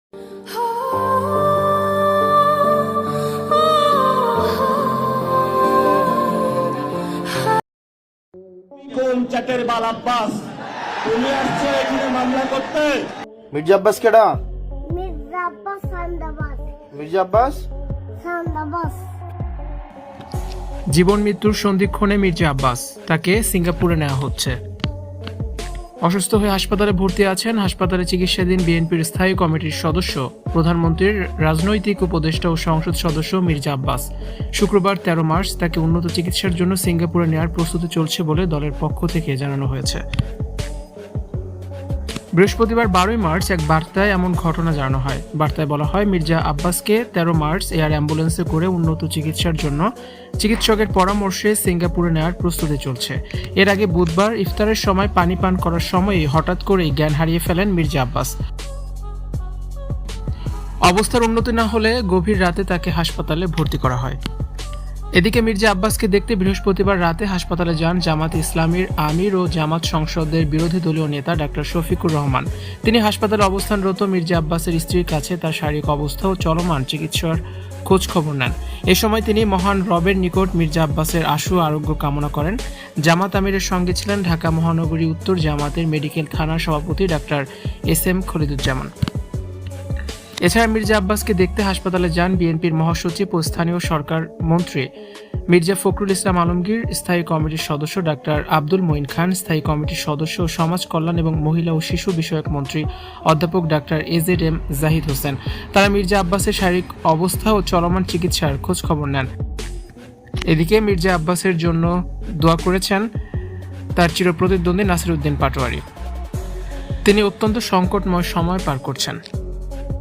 কোন চাটের বাল আব্বাস, তুমি আসছো এখানে মামলা করতে? মির্জা আব্বাস কেডা? মির্জা আব্বাস সান্দাবাস। মির্জা আব্বাস সান্দাবাস। জীবন মৃত্যুর সন্ধিক্ষণে মির্জা আব্বাস, তাকে সিঙ্গাপুরে নেওয়া হচ্ছে। অসুস্থ হয়ে হাসপাতালে ভর্তি আছেন। হাসপাতালে চিকিৎসাধীন বিএনপির স্থায়ী কমিটির সদস্য, প্রধানমন্ত্রীর রাজনৈতিক উপদেষ্টা ও সংসদ সদস্য মির্জা আব্বাস। শুক্রবার 13 মার্চ তাকে উন্নত চিকিৎসার জন্য সিঙ্গাপুরে নেওয়ার প্রস্তুতি চলছে বলে দলের পক্ষ থেকে জানানো হয়েছে। বৃহস্পতিবার 12 মার্চ এক বার্তায় এমন ঘটনা জানানো হয়। বার্তায় বলা হয়, মির্জা আব্বাসকে 13 মার্চ এয়ার অ্যাম্বুলেন্সে করে উন্নত চিকিৎসার জন্য চিকিৎসকের পরামর্শে সিঙ্গাপুরে নেওয়ার প্রস্তুতি চলছে। এর আগে বুধবার ইফতারের সময় পানি পান করার সময়ই হঠাৎ করেই জ্ঞান হারিয়ে ফেলেন মির্জা আব্বাস। অবস্থার উন্নতি না হলে গভীর রাতে তাকে হাসপাতালে ভর্তি করা হয়। এদিকে মির্জা আব্বাসকে দেখতে বৃহস্পতিবার রাতে হাসপাতালে যান জামাত ইসলামীর আমির ও জামাত সংসদের বিরোধী দলীয় নেতা ডাক্তার শফিকুর রহমান। তিনি হাসপাতালে অবস্থানরত মির্জা আব্বাসের স্ত্রীর কাছে তার শারীরিক অবস্থা ও চলমান চিকিৎসার খোঁজ খবর নেন। এ সময় তিনি মহান রবের নিকট মির্জা আব্বাসের আশু আরোগ্য কামনা করেন। জামাত আমিরের সঙ্গে ছিলেন ঢাকা মহানগরী উত্তর জামাতের মেডিকেল থানার সভাপতি ডাক্তার SM খলিদুজ্জামান। এছাড়া মির্জা আব্বাসকে দেখতে হাসপাতালে যান বিএনপির মহাসচিব ও স্থানীয় সরকার মন্ত্রী মির্জা ফখরুল ইসলাম আলমগীর, স্থায়ী কমিটির সদস্য ডাক্তার আব্দুল মঈন খান, স্থায়ী কমিটির সদস্য ও সমাজ কল্যাণ এবং মহিলা ও শিশু বিষয়ক মন্ত্রী অধ্যাপক ডাক্তার AZM জাহিদ হোসেন। তারা মির্জা আব্বাসের শারীরিক অবস্থা ও চলমান চিকিৎসার খোঁজ খবর নেন। এদিকে মির্জা আব্বাসের জন্য দোয়া করেছেন তার চিরপ্রতিদ্বন্দ্বী নাসিরউদ্দিন পাটোয়ারি। তিনি অত্যন্ত সংকটময় সময় পার করছেন।